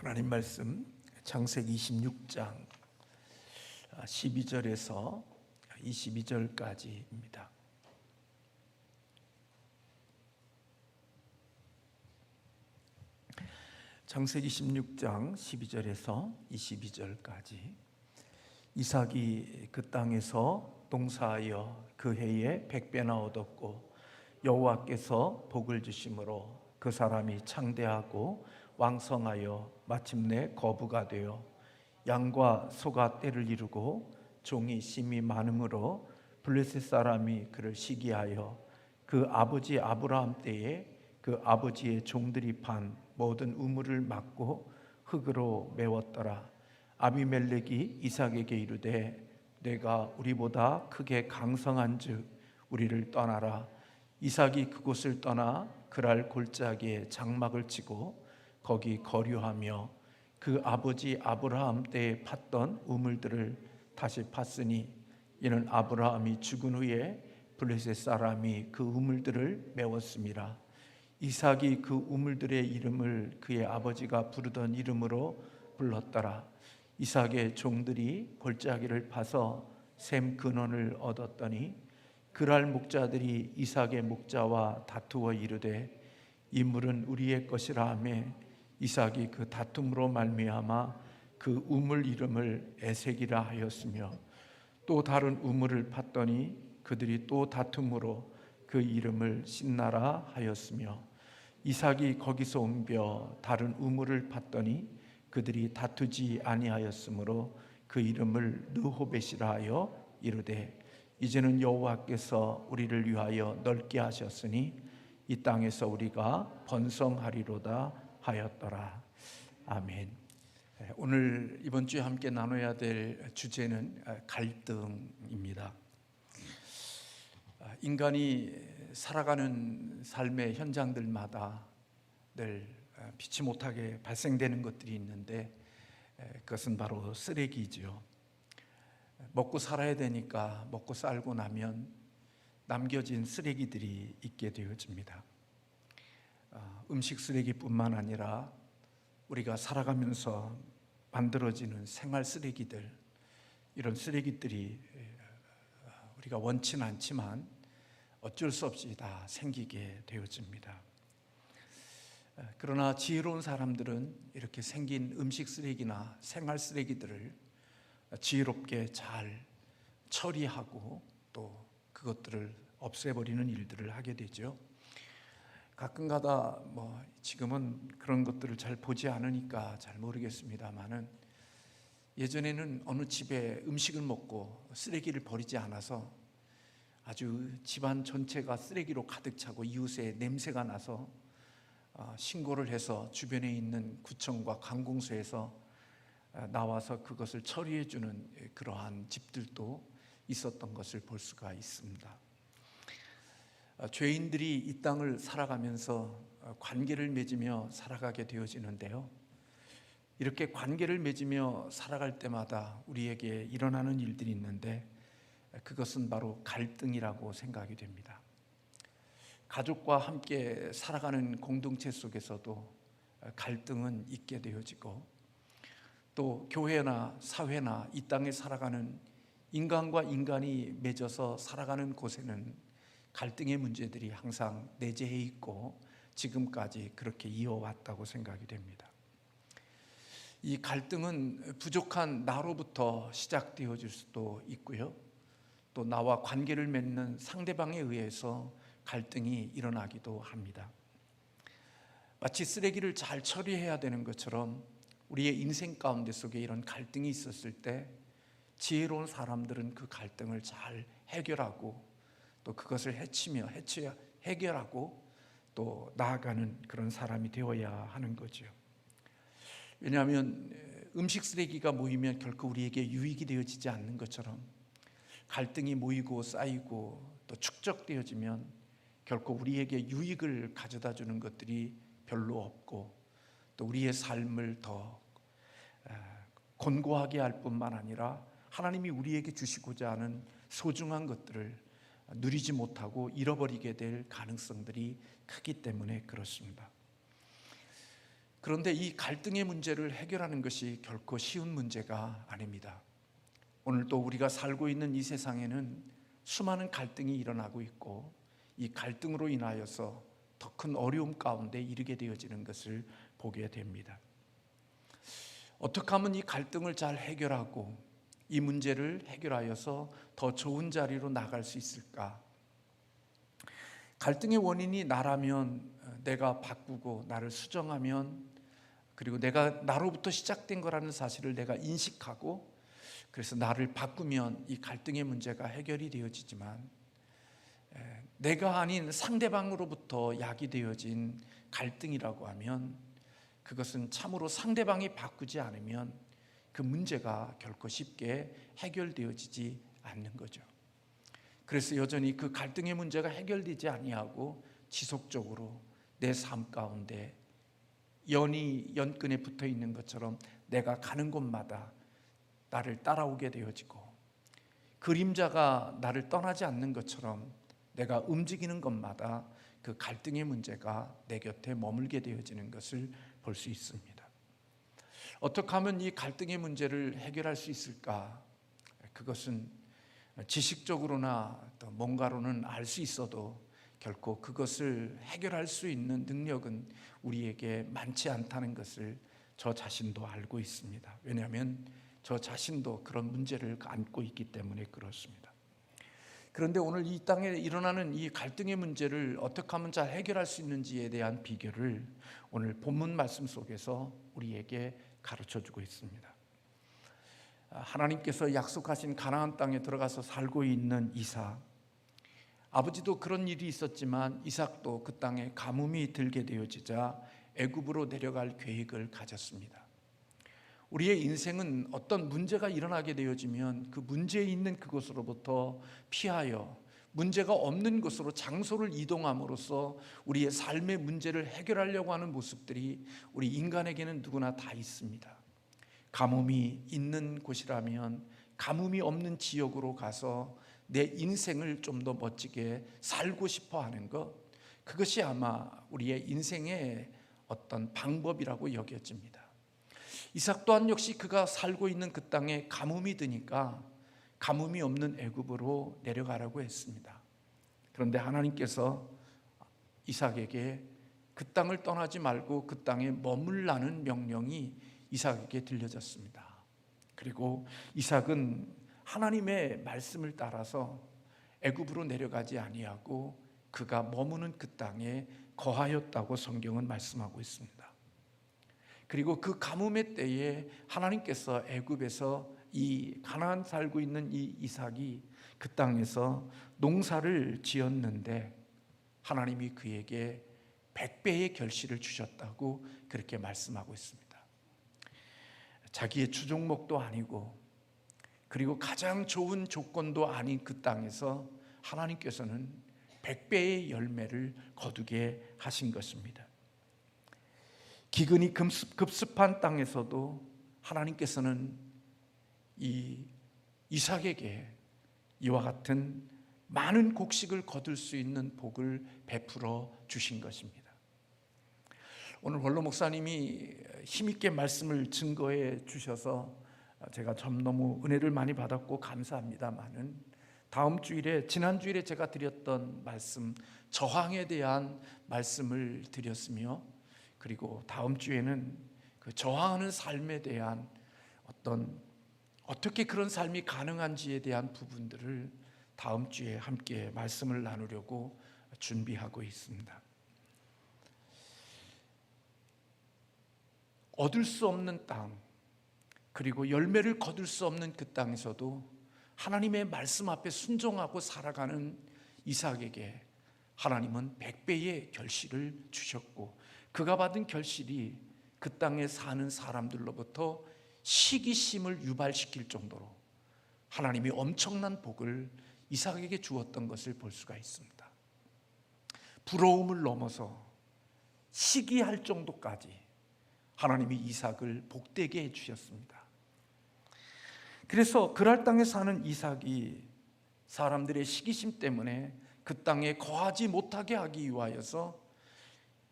하나님 말씀 창세기 26장 12절에서 22절까지입니다. 창세기 16장 12절에서 22절까지. 이삭이 그 땅에서 농사하여 그 해에 100배나 얻었고 여호와께서 복을 주심으로 그 사람이 창대하고 왕성하여 마침내 거부가 되어 양과 소가 떼를 이루고 종이 심이 많음으로 블레셋 사람이 그를 시기하여 그 아버지 아브라함 때에 그 아버지의 종들이 판 모든 우물을 막고 흙으로 메웠더라. 아비멜렉이 이삭에게 이르되 내가 우리보다 크게 강성한즉 우리를 떠나라. 이삭이 그곳을 떠나 그랄 골짜기에 장막을 치고 거기 거류하며 그 아버지 아브라함 때에 팠던 우물들을 다시 팠으니 이는 아브라함이 죽은 후에 블레셋 사람이 그 우물들을 메웠음이라. 이삭이 그 우물들의 이름을 그의 아버지가 부르던 이름으로 불렀더라. 이삭의 종들이 골짜기를 파서 샘 근원을 얻었더니 그랄 목자들이 이삭의 목자와 다투어 이르되 이 물은 우리의 것이라 하며 이삭이 그 다툼으로 말미암아 그 우물 이름을 에색이라 하였으며 또 다른 우물을 팠더니 그들이 또 다툼으로 그 이름을 신나라 하였으며 이삭이 거기서 옮겨 다른 우물을 팠더니 그들이 다투지 아니하였으므로 그 이름을 르호벳이라 하여 이르되 이제는 여호와께서 우리를 위하여 넓게 하셨으니 이 땅에서 우리가 번성하리로다 하였더라. 아멘. 오늘 이번 주에 함께 나눠야 될 주제는 갈등입니다. 인간이 살아가는 삶의 현장들마다 늘 피치 못하게 발생되는 것들이 있는데 그것은 바로 쓰레기죠. 먹고 살아야 되니까 먹고 살고 나면 남겨진 쓰레기들이 있게 되어집니다. 음식 쓰레기뿐만 아니라 우리가 살아가면서 만들어지는 생활 쓰레기들, 이런 쓰레기들이 우리가 원치는 않지만 어쩔 수 없이 다 생기게 되어집니다. 그러나 지혜로운 사람들은 이렇게 생긴 음식 쓰레기나 생활 쓰레기들을 지혜롭게 잘 처리하고 또 그것들을 없애버리는 일들을 하게 되죠. 가끔가다 지금은 그런 것들을 잘 보지 않으니까 잘 모르겠습니다만은 예전에는 어느 집에 음식을 먹고 쓰레기를 버리지 않아서 아주 집안 전체가 쓰레기로 가득 차고 이웃에 냄새가 나서 신고를 해서 주변에 있는 구청과 관공서에서 나와서 그것을 처리해 주는 그러한 집들도 있었던 것을 볼 수가 있습니다. 죄인들이 이 땅을 살아가면서 관계를 맺으며 살아가게 되어지는데요, 이렇게 관계를 맺으며 살아갈 때마다 우리에게 일어나는 일들이 있는데 그것은 바로 갈등이라고 생각이 됩니다. 가족과 함께 살아가는 공동체 속에서도 갈등은 있게 되어지고 또 교회나 사회나 이 땅에 살아가는 인간과 인간이 맺어서 살아가는 곳에는 갈등의 문제들이 항상 내재해 있고 지금까지 그렇게 이어왔다고 생각이 됩니다. 이 갈등은 부족한 나로부터 시작되어질 수도 있고요, 또 나와 관계를 맺는 상대방에 의해서 갈등이 일어나기도 합니다. 마치 쓰레기를 잘 처리해야 되는 것처럼 우리의 인생 가운데 속에 이런 갈등이 있었을 때 지혜로운 사람들은 그 갈등을 잘 해결하고 또 그것을 해결하고 또 나아가는 그런 사람이 되어야 하는 거죠. 왜냐하면 음식 쓰레기가 모이면 결코 우리에게 유익이 되어지지 않는 것처럼 갈등이 모이고 쌓이고 또 축적되어지면 결코 우리에게 유익을 가져다 주는 것들이 별로 없고 또 우리의 삶을 더 곤고하게 할 뿐만 아니라 하나님이 우리에게 주시고자 하는 소중한 것들을 누리지 못하고 잃어버리게 될 가능성들이 크기 때문에 그렇습니다. 그런데 이 갈등의 문제를 해결하는 것이 결코 쉬운 문제가 아닙니다. 오늘 또 우리가 살고 있는 이 세상에는 수많은 갈등이 일어나고 있고, 이 갈등으로 인하여서 더 큰 어려움 가운데 이르게 되어지는 것을 보게 됩니다. 어떻게 하면 이 갈등을 잘 해결하고 이 문제를 해결하여서 더 좋은 자리로 나갈 수 있을까? 갈등의 원인이 나라면 내가 바꾸고 나를 수정하면, 그리고 내가 나로부터 시작된 거라는 사실을 내가 인식하고 그래서 나를 바꾸면 이 갈등의 문제가 해결이 되어지지만, 내가 아닌 상대방으로부터 야기되어진 갈등이라고 하면 그것은 참으로 상대방이 바꾸지 않으면 그 문제가 결코 쉽게 해결되어지지 않는 거죠. 그래서 여전히 그 갈등의 문제가 해결되지 아니하고 지속적으로 내 삶 가운데 연이 연끈에 붙어 있는 것처럼 내가 가는 곳마다 나를 따라오게 되어지고, 그림자가 나를 떠나지 않는 것처럼 내가 움직이는 것마다 그 갈등의 문제가 내 곁에 머물게 되어지는 것을 볼 수 있습니다. 어떻게 하면 이 갈등의 문제를 해결할 수 있을까? 그것은 지식적으로나 또 뭔가로는 알 수 있어도 결코 그것을 해결할 수 있는 능력은 우리에게 많지 않다는 것을 저 자신도 알고 있습니다. 왜냐하면 저 자신도 그런 문제를 안고 있기 때문에 그렇습니다. 그런데 오늘 이 땅에 일어나는 이 갈등의 문제를 어떻게 하면 잘 해결할 수 있는지에 대한 비결을 오늘 본문 말씀 속에서 우리에게 가르쳐주고 있습니다. 하나님께서 약속하신 가나안 땅에 들어가서 살고 있는 이삭, 아버지도 그런 일이 있었지만 이삭도 그 땅에 가뭄이 들게 되어지자 애굽으로 내려갈 계획을 가졌습니다. 우리의 인생은 어떤 문제가 일어나게 되어지면 그 문제에 있는 그곳으로부터 피하여 문제가 없는 곳으로 장소를 이동함으로써 우리의 삶의 문제를 해결하려고 하는 모습들이 우리 인간에게는 누구나 다 있습니다. 가뭄이 있는 곳이라면 가뭄이 없는 지역으로 가서 내 인생을 좀 더 멋지게 살고 싶어 하는 것, 그것이 아마 우리의 인생의 어떤 방법이라고 여겨집니다. 이삭 또한 역시 그가 살고 있는 그 땅에 가뭄이 드니까 가뭄이 없는 애굽으로 내려가라고 했습니다. 그런데 하나님께서 이삭에게 그 땅을 떠나지 말고 그 땅에 머물라는 명령이 이삭에게 들려졌습니다. 그리고 이삭은 하나님의 말씀을 따라서 애굽으로 내려가지 아니하고 그가 머무는 그 땅에 거하였다고 성경은 말씀하고 있습니다. 그리고 그 가뭄의 때에 하나님께서 애굽에서 이 가나안 살고 있는 이 이삭이 그 땅에서 농사를 지었는데 하나님이 그에게 100배의 결실을 주셨다고 그렇게 말씀하고 있습니다. 자기의 주종목도 아니고 그리고 가장 좋은 조건도 아닌 그 땅에서 하나님께서는 100배의 열매를 거두게 하신 것입니다. 기근이 급습한 땅에서도 하나님께서는 이 이삭에게 이와 같은 많은 곡식을 거둘 수 있는 복을 베풀어 주신 것입니다. 오늘 원로 목사님이 힘있게 말씀을 증거해 주셔서 제가 참 너무 은혜를 많이 받았고 감사합니다만은, 다음 주일에 지난 주일에 제가 드렸던 말씀 저항에 대한 말씀을 드렸으며, 그리고 다음 주에는 그 저항하는 삶에 대한 어떻게 그런 삶이 가능한지에 대한 부분들을 다음 주에 함께 말씀을 나누려고 준비하고 있습니다. 얻을 수 없는 땅, 그리고 열매를 거둘 수 없는 그 땅에서도 하나님의 말씀 앞에 순종하고 살아가는 이삭에게 하나님은 100배의 결실을 주셨고, 그가 받은 결실이 그 땅에 사는 사람들로부터 시기심을 유발시킬 정도로 하나님이 엄청난 복을 이삭에게 주었던 것을 볼 수가 있습니다. 부러움을 넘어서 시기할 정도까지 하나님이 이삭을 복되게 해주셨습니다. 그래서 그랄 땅에 사는 이삭이 사람들의 시기심 때문에 그 땅에 거하지 못하게 하기 위하여서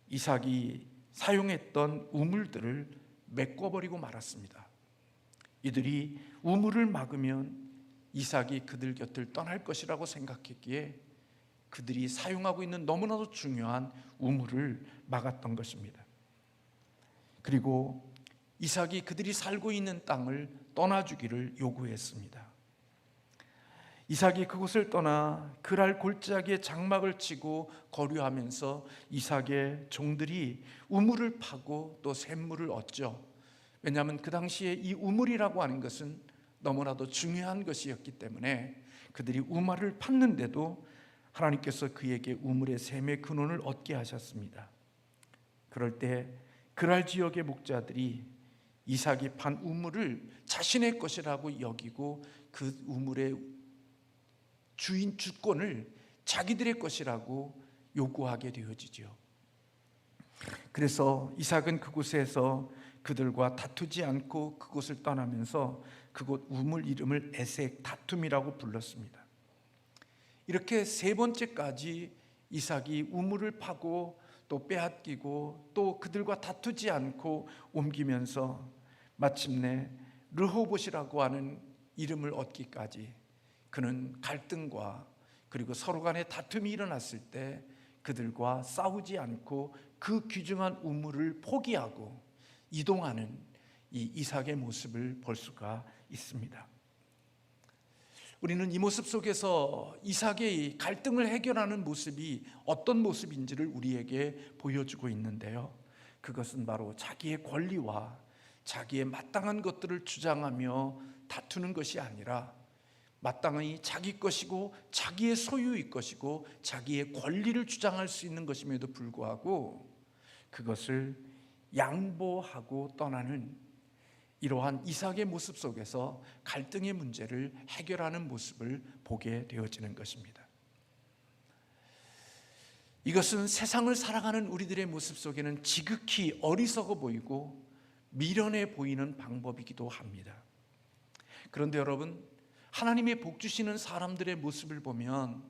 이삭이 사용했던 우물들을 메꿔버리고 말았습니다. 이들이 우물을 막으면 이삭이 그들 곁을 떠날 것이라고 생각했기에 그들이 사용하고 있는 너무나도 중요한 우물을 막았던 것입니다. 그리고 이삭이 그들이 살고 있는 땅을 떠나주기를 요구했습니다. 이삭이 그곳을 떠나 그랄 골짜기에 장막을 치고 거류하면서 이삭의 종들이 우물을 파고 또 샘물을 얻죠. 왜냐하면 그 당시에 이 우물이라고 하는 것은 너무나도 중요한 것이었기 때문에 그들이 우물을 팠는데도 하나님께서 그에게 우물의 샘의 근원을 얻게 하셨습니다. 그럴 때 그랄 지역의 목자들이 이삭이 판 우물을 자신의 것이라고 여기고 그 우물의 주인 주권을 자기들의 것이라고 요구하게 되어지죠. 그래서 이삭은 그곳에서 그들과 다투지 않고 그곳을 떠나면서 그곳 우물 이름을 에색 다툼이라고 불렀습니다. 이렇게 세 번째까지 이삭이 우물을 파고 또 빼앗기고 또 그들과 다투지 않고 옮기면서 마침내 르호봇이라고 하는 이름을 얻기까지 그는 갈등과 그리고 서로 간에 다툼이 일어났을 때 그들과 싸우지 않고 그 귀중한 우물을 포기하고 이동하는 이 이삭의 모습을 볼 수가 있습니다. 우리는 이 모습 속에서 이삭의 갈등을 해결하는 모습이 어떤 모습인지를 우리에게 보여주고 있는데요, 그것은 바로 자기의 권리와 자기의 마땅한 것들을 주장하며 다투는 것이 아니라 마땅히 자기 것이고 자기의 소유의 것이고 자기의 권리를 주장할 수 있는 것임에도 불구하고 그것을 양보하고 떠나는 이러한 이삭의 모습 속에서 갈등의 문제를 해결하는 모습을 보게 되어지는 것입니다. 이것은 세상을 살아가는 우리들의 모습 속에는 지극히 어리석어 보이고 미련해 보이는 방법이기도 합니다. 그런데 여러분, 하나님의 복 주시는 사람들의 모습을 보면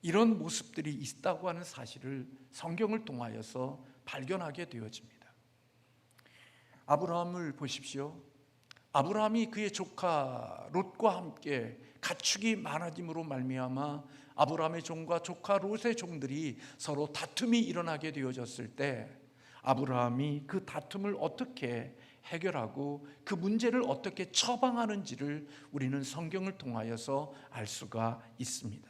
이런 모습들이 있다고 하는 사실을 성경을 통하여서 발견하게 되어집니다. 아브라함을 보십시오. 아브라함이 그의 조카 롯과 함께 가축이 많아짐으로 말미암아 아브라함의 종과 조카 롯의 종들이 서로 다툼이 일어나게 되어졌을 때 아브라함이 그 다툼을 어떻게 해결하고 그 문제를 어떻게 처방하는지를 우리는 성경을 통하여서 알 수가 있습니다.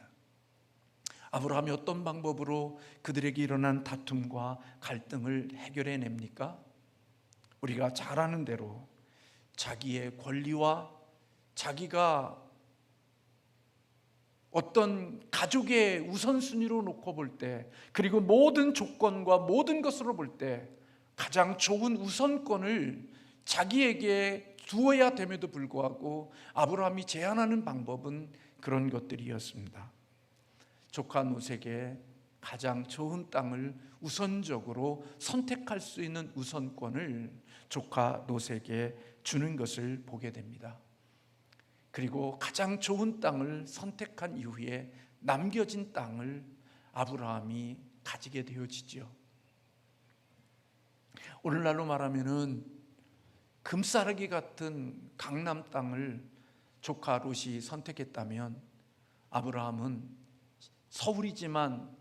아브라함이 어떤 방법으로 그들에게 일어난 다툼과 갈등을 해결해 냅니까? 우리가 잘 아는 대로 자기의 권리와 자기가 어떤 가족의 우선순위로 놓고 볼 때, 그리고 모든 조건과 모든 것으로 볼 때 가장 좋은 우선권을 자기에게 두어야 됨에도 불구하고 아브라함이 제안하는 방법은 그런 것들이었습니다. 조카 롯에게 가장 좋은 땅을 우선적으로 선택할 수 있는 우선권을 조카 롯에게 주는 것을 보게 됩니다. 그리고 가장 좋은 땅을 선택한 이후에 남겨진 땅을 아브라함이 가지게 되어지죠. 오늘날로 말하면은 금싸라기 같은 강남 땅을 조카 롯이 선택했다면 아브라함은 서울이지만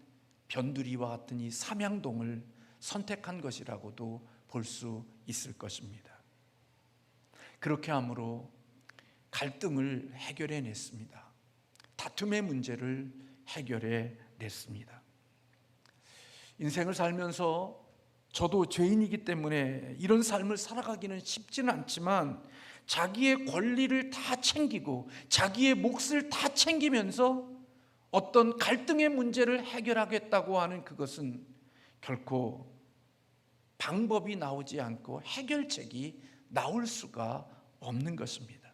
변두리와 같은 이 삼양동을 선택한 것이라고도 볼 수 있을 것입니다. 그렇게 함으로 갈등을 해결해 냈습니다. 다툼의 문제를 해결해 냈습니다. 인생을 살면서 저도 죄인이기 때문에 이런 삶을 살아가기는 쉽지는 않지만 자기의 권리를 다 챙기고 자기의 몫을 다 챙기면서 어떤 갈등의 문제를 해결하겠다고 하는 그것은 결코 방법이 나오지 않고 해결책이 나올 수가 없는 것입니다.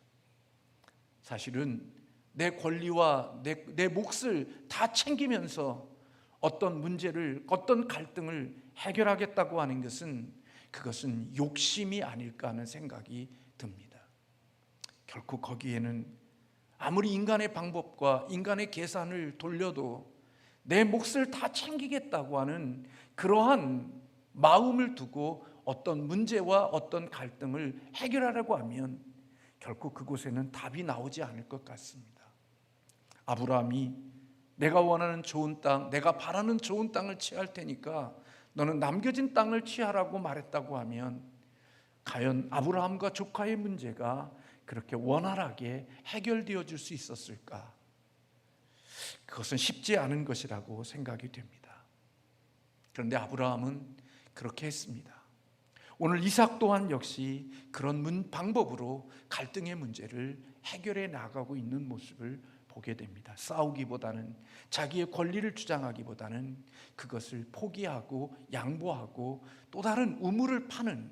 사실은 내 권리와 내 몫을 다 챙기면서 어떤 문제를, 어떤 갈등을 해결하겠다고 하는 것은 그것은 욕심이 아닐까 하는 생각이 듭니다. 결코 거기에는 아무리 인간의 방법과 인간의 계산을 돌려도 내 몫을 다 챙기겠다고 하는 그러한 마음을 두고 어떤 문제와 어떤 갈등을 해결하려고 하면 결코 그곳에는 답이 나오지 않을 것 같습니다. 아브라함이 내가 원하는 좋은 땅, 내가 바라는 좋은 땅을 취할 테니까 너는 남겨진 땅을 취하라고 말했다고 하면 과연 아브라함과 조카의 문제가 그렇게 원활하게 해결되어질 수 있었을까? 그것은 쉽지 않은 것이라고 생각이 됩니다. 그런데 아브라함은 그렇게 했습니다. 오늘 이삭 또한 역시 그런 방법으로 갈등의 문제를 해결해 나가고 있는 모습을 보게 됩니다. 싸우기보다는, 자기의 권리를 주장하기보다는 그것을 포기하고 양보하고 또 다른 우물을 파는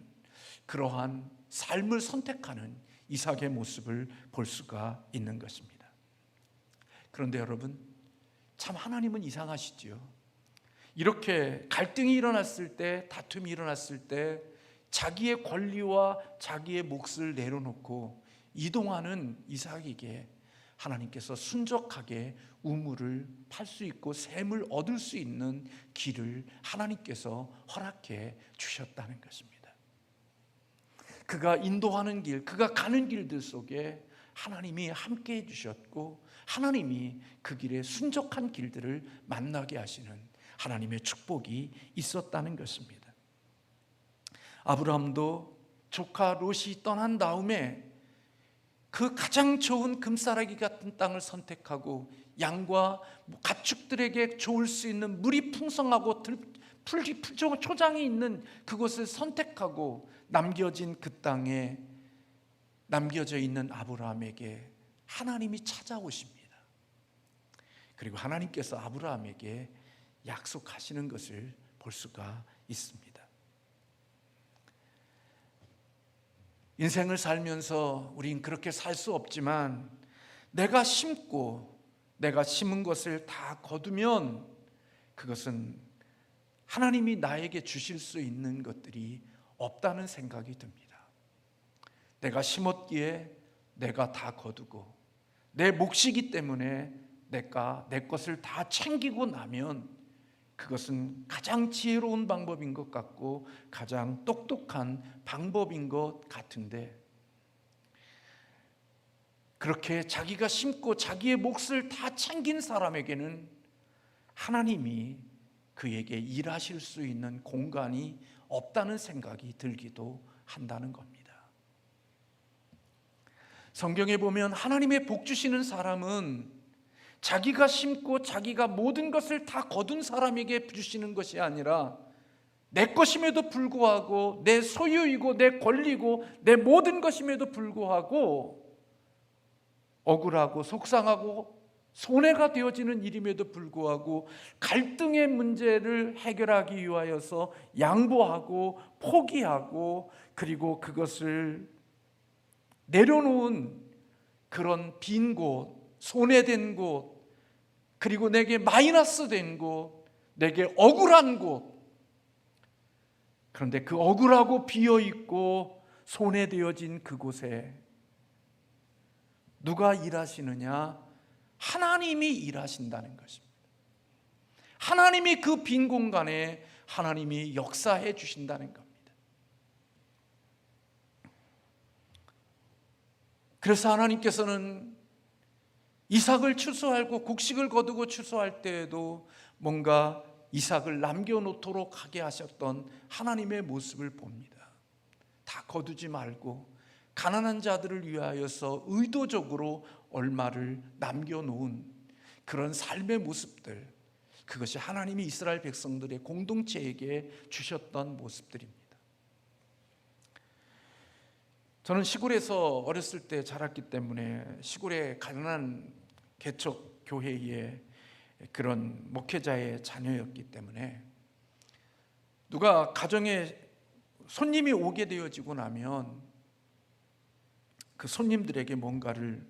그러한 삶을 선택하는 이삭의 모습을 볼 수가 있는 것입니다. 그런데 여러분, 참 하나님은 이상하시지요. 이렇게 갈등이 일어났을 때, 다툼이 일어났을 때 자기의 권리와 자기의 몫을 내려놓고 이동하는 이삭에게 하나님께서 순적하게 우물을 팔 수 있고 샘을 얻을 수 있는 길을 하나님께서 허락해 주셨다는 것입니다. 그가 인도하는 길, 그가 가는 길들 속에 하나님이 함께 해주셨고 하나님이 그 길에 순적한 길들을 만나게 하시는 하나님의 축복이 있었다는 것입니다. 아브라함도 조카 롯이 떠난 다음에 그 가장 좋은 금싸라기 같은 땅을 선택하고 양과 가축들에게 좋을 수 있는 물이 풍성하고 초장이 있는 그곳을 선택하고 남겨진 그 땅에 남겨져 있는 아브라함에게 하나님이 찾아오십니다. 그리고 하나님께서 아브라함에게 약속하시는 것을 볼 수가 있습니다. 인생을 살면서 우린 그렇게 살 수 없지만 내가 심고 내가 심은 것을 다 거두면 그것은 하나님이 나에게 주실 수 있는 것들이 없다는 생각이 듭니다. 내가 심었기에 내가 다 거두고 내 몫이기 때문에 내가 내 것을 다 챙기고 나면 그것은 가장 지혜로운 방법인 것 같고 가장 똑똑한 방법인 것 같은데, 그렇게 자기가 심고 자기의 몫을 다 챙긴 사람에게는 하나님이 그에게 일하실 수 있는 공간이 없다는 생각이 들기도 한다는 겁니다. 성경에 보면 하나님의 복 주시는 사람은 자기가 심고 자기가 모든 것을 다 거둔 사람에게 주시는 것이 아니라 내 것임에도 불구하고 내 소유이고 내 권리고 내 모든 것임에도 불구하고 억울하고 속상하고 손해가 되어지는 일임에도 불구하고 갈등의 문제를 해결하기 위하여서 양보하고 포기하고 그리고 그것을 내려놓은 그런 빈 곳, 손해된 곳, 그리고 내게 마이너스 된 곳, 내게 억울한 곳, 그런데 그 억울하고 비어있고 손해되어진 그곳에 누가 일하시느냐? 하나님이 일하신다는 것입니다. 하나님이 그 빈 공간에 하나님이 역사해 주신다는 겁니다. 그래서 하나님께서는 이삭을 추수하고 곡식을 거두고 추수할 때에도 뭔가 이삭을 남겨놓도록 하게 하셨던 하나님의 모습을 봅니다. 다 거두지 말고 가난한 자들을 위하여서 의도적으로 얼마를 남겨놓은 그런 삶의 모습들, 그것이 하나님이 이스라엘 백성들의 공동체에게 주셨던 모습들입니다. 저는 시골에서 어렸을 때 자랐기 때문에 시골의 가난한 개척 교회의 그런 목회자의 자녀였기 때문에 누가 가정에 손님이 오게 되어지고 나면 그 손님들에게 뭔가를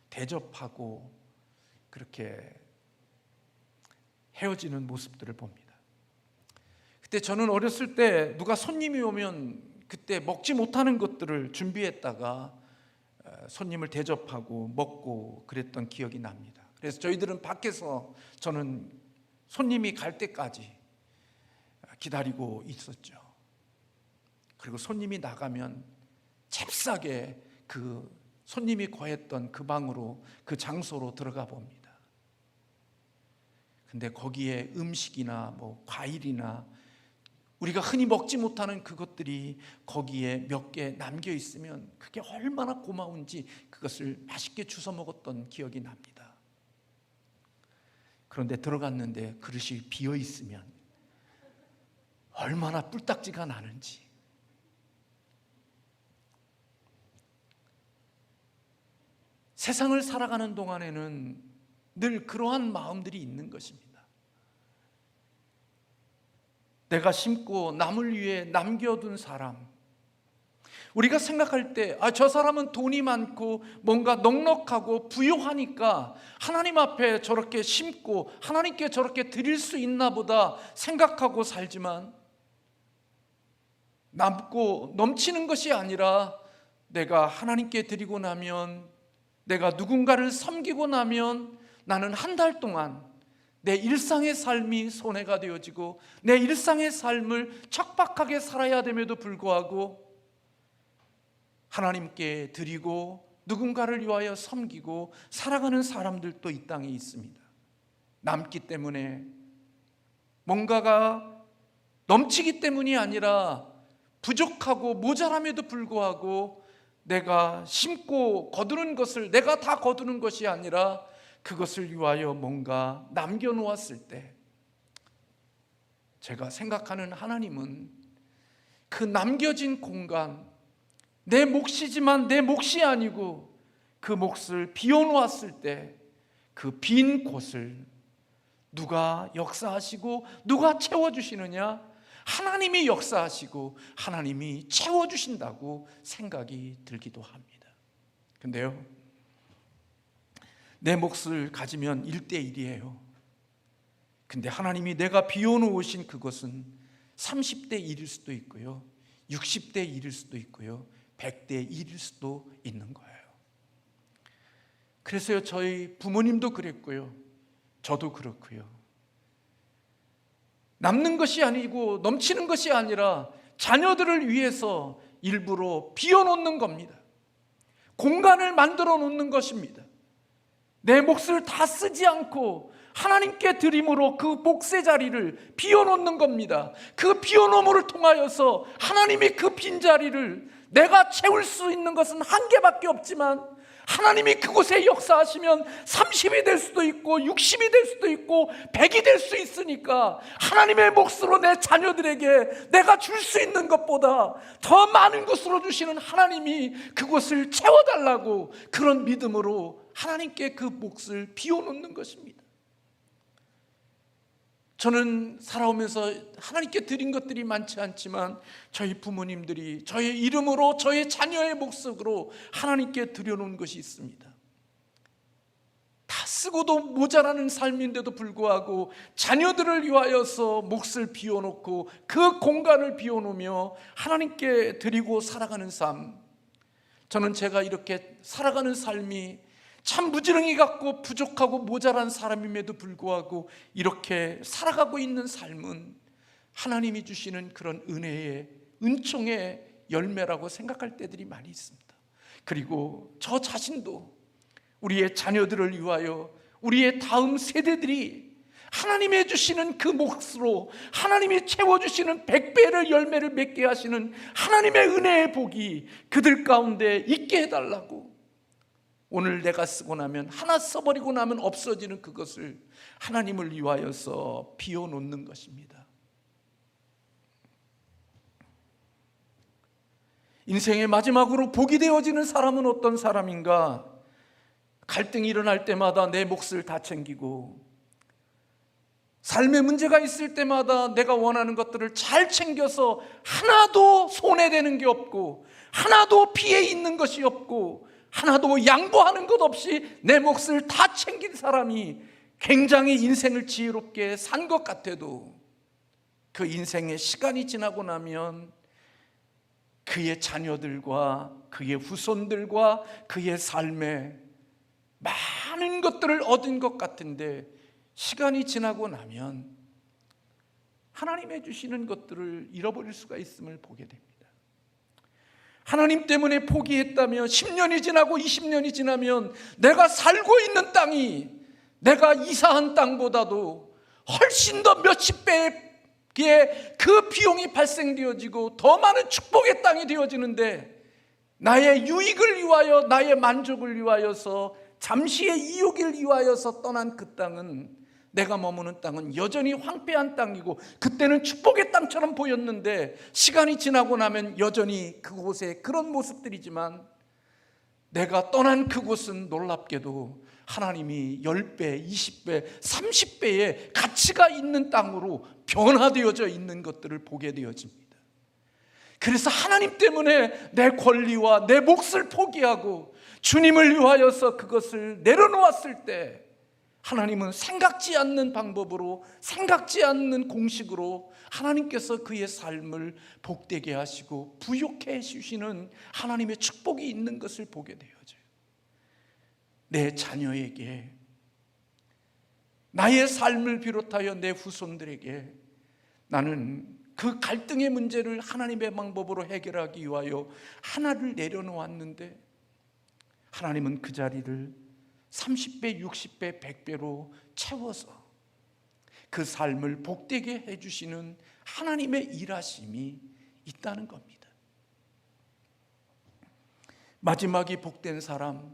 대접하고 그렇게 헤어지는 모습들을 봅니다. 그때 저는 어렸을 때 누가 손님이 오면 그때 먹지 못하는 것들을 준비했다가 손님을 대접하고 먹고 그랬던 기억이 납니다. 그래서 저희들은 밖에서 저는 손님이 갈 때까지 기다리고 있었죠. 그리고 손님이 나가면 잽싸게 그 손님이 거했던 그 방으로, 그 장소로 들어가 봅니다. 근데 거기에 음식이나 뭐 과일이나 우리가 흔히 먹지 못하는 그것들이 거기에 몇 개 남겨 있으면 그게 얼마나 고마운지 그것을 맛있게 주워 먹었던 기억이 납니다. 그런데 들어갔는데 그릇이 비어 있으면 얼마나 뿔딱지가 나는지. 세상을 살아가는 동안에는 늘 그러한 마음들이 있는 것입니다. 내가 심고 남을 위해 남겨둔 사람, 우리가 생각할 때 저 사람은 돈이 많고 뭔가 넉넉하고 부유하니까 하나님 앞에 저렇게 심고 하나님께 저렇게 드릴 수 있나 보다 생각하고 살지만, 남고 넘치는 것이 아니라 내가 하나님께 드리고 나면, 내가 누군가를 섬기고 나면 나는 한 달 동안 내 일상의 삶이 손해가 되어지고 내 일상의 삶을 척박하게 살아야 됨에도 불구하고 하나님께 드리고 누군가를 위하여 섬기고 살아가는 사람들도 이 땅에 있습니다. 남기 때문에, 뭔가가 넘치기 때문이 아니라 부족하고 모자람에도 불구하고 내가 심고 거두는 것을 내가 다 거두는 것이 아니라 그것을 위하여 뭔가 남겨놓았을 때, 제가 생각하는 하나님은 그 남겨진 공간, 내 몫이지만 내 몫이 아니고 그 몫을 비워놓았을 때 그 빈 곳을 누가 역사하시고 누가 채워주시느냐? 하나님이 역사하시고 하나님이 채워주신다고 생각이 들기도 합니다. 근데요, 내 몫을 가지면 1대1이에요. 근데 하나님이 내가 비워놓으신 그것은 30대 1일 수도 있고요, 60대 1일 수도 있고요, 100대 1일 수도 있는 거예요. 그래서요, 저희 부모님도 그랬고요, 저도 그렇고요, 남는 것이 아니고 넘치는 것이 아니라 자녀들을 위해서 일부러 비워놓는 겁니다. 공간을 만들어 놓는 것입니다. 내 몫을 다 쓰지 않고 하나님께 드림으로 그 몫의 자리를 비워놓는 겁니다. 그 비워놓음을 통하여서 하나님이 그 빈자리를, 내가 채울 수 있는 것은 한 개밖에 없지만 하나님이 그곳에 역사하시면 30이 될 수도 있고 60이 될 수도 있고 100이 될 수 있으니까 하나님의 몫으로 내 자녀들에게 내가 줄 수 있는 것보다 더 많은 것으로 주시는 하나님이 그곳을 채워달라고, 그런 믿음으로 하나님께 그 몫을 비워놓는 것입니다. 저는 살아오면서 하나님께 드린 것들이 많지 않지만 저희 부모님들이 저의 이름으로, 저의 자녀의 몫으로 하나님께 드려놓은 것이 있습니다. 다 쓰고도 모자라는 삶인데도 불구하고 자녀들을 위하여서 몫을 비워놓고 그 공간을 비워놓으며 하나님께 드리고 살아가는 삶, 저는 제가 이렇게 살아가는 삶이 참 무지렁이 같고 부족하고 모자란 사람임에도 불구하고 이렇게 살아가고 있는 삶은 하나님이 주시는 그런 은혜의, 은총의 열매라고 생각할 때들이 많이 있습니다. 그리고 저 자신도 우리의 자녀들을 위하여 우리의 다음 세대들이 하나님이 주시는 그 몫으로 하나님이 채워주시는 100배의 열매를 맺게 하시는 하나님의 은혜의 복이 그들 가운데 있게 해달라고, 오늘 내가 쓰고 나면, 하나 써버리고 나면 없어지는 그것을 하나님을 위하여서 비워놓는 것입니다. 인생의 마지막으로 복이 되어지는 사람은 어떤 사람인가? 갈등이 일어날 때마다 내 몫을 다 챙기고, 삶의 문제가 있을 때마다 내가 원하는 것들을 잘 챙겨서 하나도 손해되는 게 없고 하나도 피해 있는 것이 없고 하나도 양보하는 것 없이 내 몫을 다 챙긴 사람이 굉장히 인생을 지혜롭게 산 것 같아도, 그 인생의 시간이 지나고 나면 그의 자녀들과 그의 후손들과 그의 삶에 많은 것들을 얻은 것 같은데, 시간이 지나고 나면 하나님의 주시는 것들을 잃어버릴 수가 있음을 보게 됩니다. 하나님 때문에 포기했다면 10년이 지나고 20년이 지나면 내가 살고 있는 땅이 내가 이사한 땅보다도 훨씬 더 몇십 배의 그 비용이 발생되어지고 더 많은 축복의 땅이 되어지는데, 나의 유익을 위하여, 나의 만족을 위하여서, 잠시의 이욕을 위하여서 떠난 그 땅은, 내가 머무는 땅은 여전히 황폐한 땅이고 그때는 축복의 땅처럼 보였는데, 시간이 지나고 나면 여전히 그곳에 그런 모습들이지만, 내가 떠난 그곳은 놀랍게도 하나님이 10배, 20배, 30배의 가치가 있는 땅으로 변화되어져 있는 것들을 보게 되어집니다. 그래서 하나님 때문에 내 권리와 내 몫을 포기하고 주님을 위하여서 그것을 내려놓았을 때, 하나님은 생각지 않는 방법으로, 생각지 않는 공식으로 하나님께서 그의 삶을 복되게 하시고 부욕해 주시는 하나님의 축복이 있는 것을 보게 되어져요. 내 자녀에게, 나의 삶을 비롯하여 내 후손들에게 나는 그 갈등의 문제를 하나님의 방법으로 해결하기 위하여 하나를 내려놓았는데, 하나님은 그 자리를 30배, 60배, 100배로 채워서 그 삶을 복되게 해주시는 하나님의 일하심이 있다는 겁니다. 마지막이 복된 사람,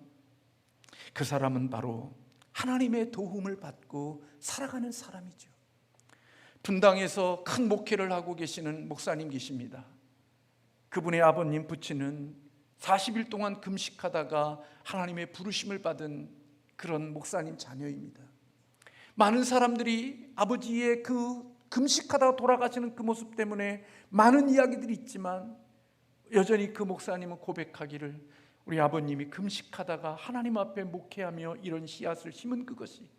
그 사람은 바로 하나님의 도움을 받고 살아가는 사람이죠. 분당에서 큰 목회를 하고 계시는 목사님 계십니다. 그분의 아버님 부친은 40일 동안 금식하다가 하나님의 부르심을 받은 그런 목사님 자녀입니다. 많은 사람들이 아버지의 그 금식하다가 돌아가시는 그 모습 때문에 많은 이야기들이 있지만, 여전히 그 목사님은 고백하기를, 우리 아버님이 금식하다가 하나님 앞에 목회하며 이런 씨앗을 심은 그것이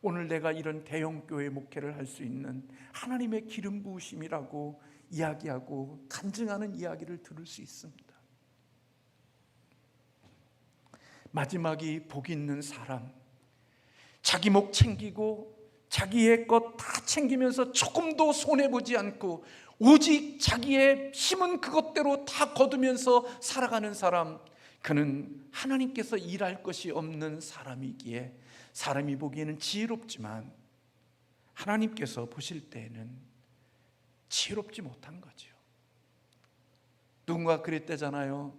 오늘 내가 이런 대형교회 목회를 할 수 있는 하나님의 기름 부으심이라고 이야기하고 간증하는 이야기를 들을 수 있습니다. 마지막이 복 있는 사람, 자기 목 챙기고 자기의 것 다 챙기면서 조금도 손해보지 않고 오직 자기의 심은 그것대로 다 거두면서 살아가는 사람, 그는 하나님께서 일할 것이 없는 사람이기에 사람이 보기에는 지혜롭지만 하나님께서 보실 때에는 지혜롭지 못한 거죠. 누군가 그랬대잖아요.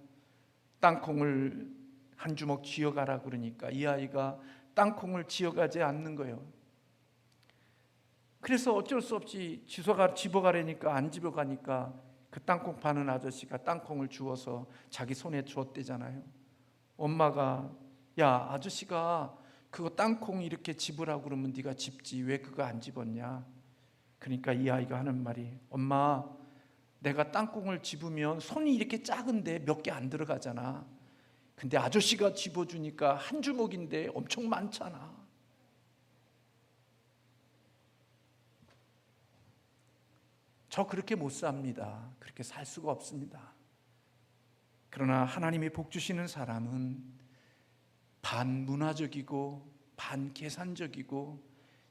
땅콩을 한 주먹 쥐어가라 그러니까 이 아이가 땅콩을 쥐어가지 않는 거예요. 그래서 어쩔 수 없이 집어가라니까 안 집어가니까 그 땅콩 파는 아저씨가 땅콩을 주워서 자기 손에 주었대잖아요. 엄마가, 야, 아저씨가 그거 땅콩 이렇게 집으라고 그러면 네가 집지 왜 그거 안 집었냐. 그러니까 이 아이가 하는 말이, 엄마, 내가 땅콩을 집으면 손이 이렇게 작은데 몇 개 안 들어가잖아. 근데 아저씨가 집어주니까 한 주먹인데 엄청 많잖아. 저 그렇게 못 삽니다. 그렇게 살 수가 없습니다. 그러나 하나님이 복 주시는 사람은 반문화적이고 반계산적이고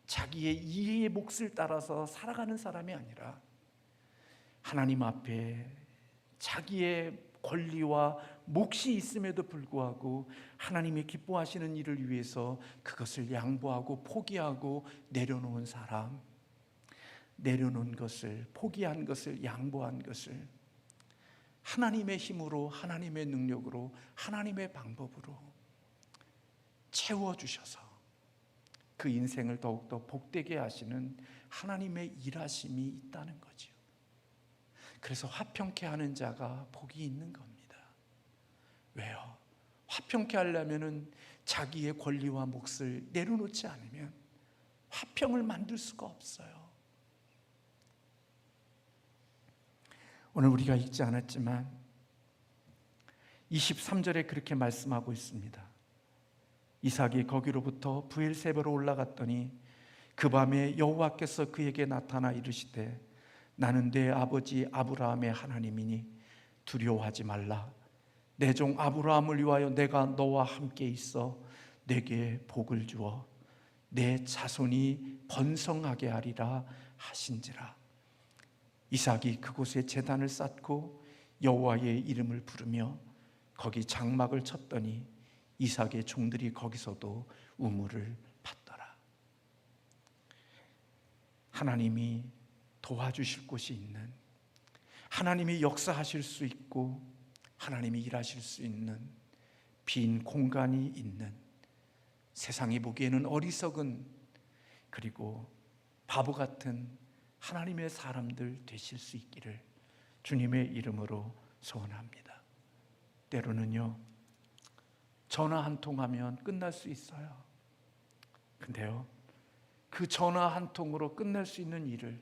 자기의 이해의 몫을 따라서 살아가는 사람이 아니라 하나님 앞에 자기의 권리와 몫이 있음에도 불구하고 하나님이 기뻐하시는 일을 위해서 그것을 양보하고 포기하고 내려놓은 사람, 내려놓은 것을, 포기한 것을, 양보한 것을 하나님의 힘으로, 하나님의 능력으로, 하나님의 방법으로 채워주셔서 그 인생을 더욱더 복되게 하시는 하나님의 일하심이 있다는 거죠. 그래서 화평케 하는 자가 복이 있는 겁니다. 왜요? 화평케 하려면 자기의 권리와 몫을 내려놓지 않으면 화평을 만들 수가 없어요. 오늘 우리가 읽지 않았지만 23절에 그렇게 말씀하고 있습니다. 이삭이 거기로부터 브엘세바로 올라갔더니 그 밤에 여호와께서 그에게 나타나 이르시되 나는 내 아버지 아브라함의 하나님이니 두려워하지 말라. 내 종 아브라함을 위하여 내가 너와 함께 있어 내게 복을 주어 내 자손이 번성하게 하리라 하신지라. 이삭이 그곳에 제단을 쌓고 여호와의 이름을 부르며 거기 장막을 쳤더니 이삭의 종들이 거기서도 우물을 팠더라. 하나님이 도와주실 곳이 있는, 하나님이 역사하실 수 있고 하나님이 일하실 수 있는 빈 공간이 있는, 세상이 보기에는 어리석은 그리고 바보 같은 하나님의 사람들 되실 수 있기를 주님의 이름으로 소원합니다. 때로는요, 전화 한 통 하면 끝날 수 있어요. 근데요, 그 전화 한 통으로 끝날 수 있는 일을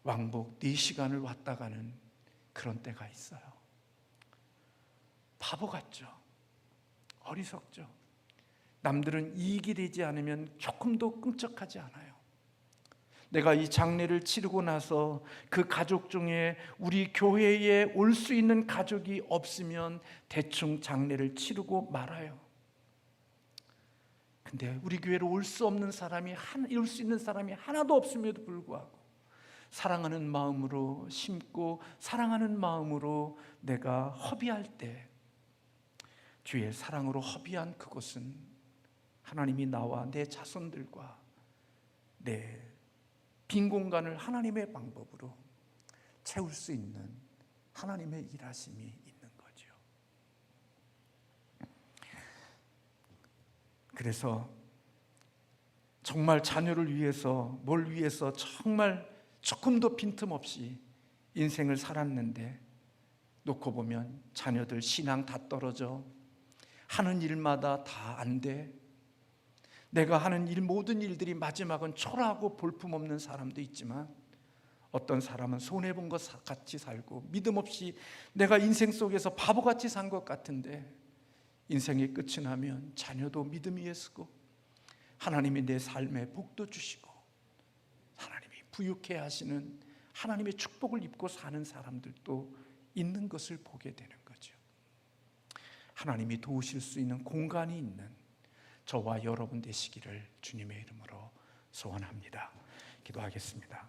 왕복 4시간을 왔다 가는 그런 때가 있어요. 바보 같죠? 어리석죠? 남들은 이익이 되지 않으면 조금도 끔찍하지 않아요. 내가 이 장례를 치르고 나서 그 가족 중에 우리 교회에 올 수 있는 가족이 없으면 대충 장례를 치르고 말아요. 근데 우리 교회로 올 수 없는 사람이, 올 수 있는 사람이 하나도 없음에도 불구하고 사랑하는 마음으로 심고 사랑하는 마음으로 내가 허비할 때, 주의 사랑으로 허비한 그곳은 하나님이 나와 내 자손들과 내 빈 공간을 하나님의 방법으로 채울 수 있는 하나님의 일하심이 있는 거죠. 그래서 정말 자녀를 위해서, 뭘 위해서 정말 조금도 빈틈없이 인생을 살았는데 놓고 보면 자녀들 신앙 다 떨어져, 하는 일마다 다 안 돼, 내가 하는 일 모든 일들이 마지막은 초라하고 볼품없는 사람도 있지만 어떤 사람은 손해본 것 같이 살고 믿음 없이 내가 인생 속에서 바보같이 산 것 같은데 인생의 끝이 나면 자녀도 믿음 위에 서고 하나님이 내 삶에 복도 주시고 하나님이 부유케 하시는 하나님의 축복을 입고 사는 사람들도 있는 것을 보게 되는 거죠. 하나님이 도우실 수 있는 공간이 있는 저와 여러분 되시기를 주님의 이름으로 소원합니다. 기도하겠습니다.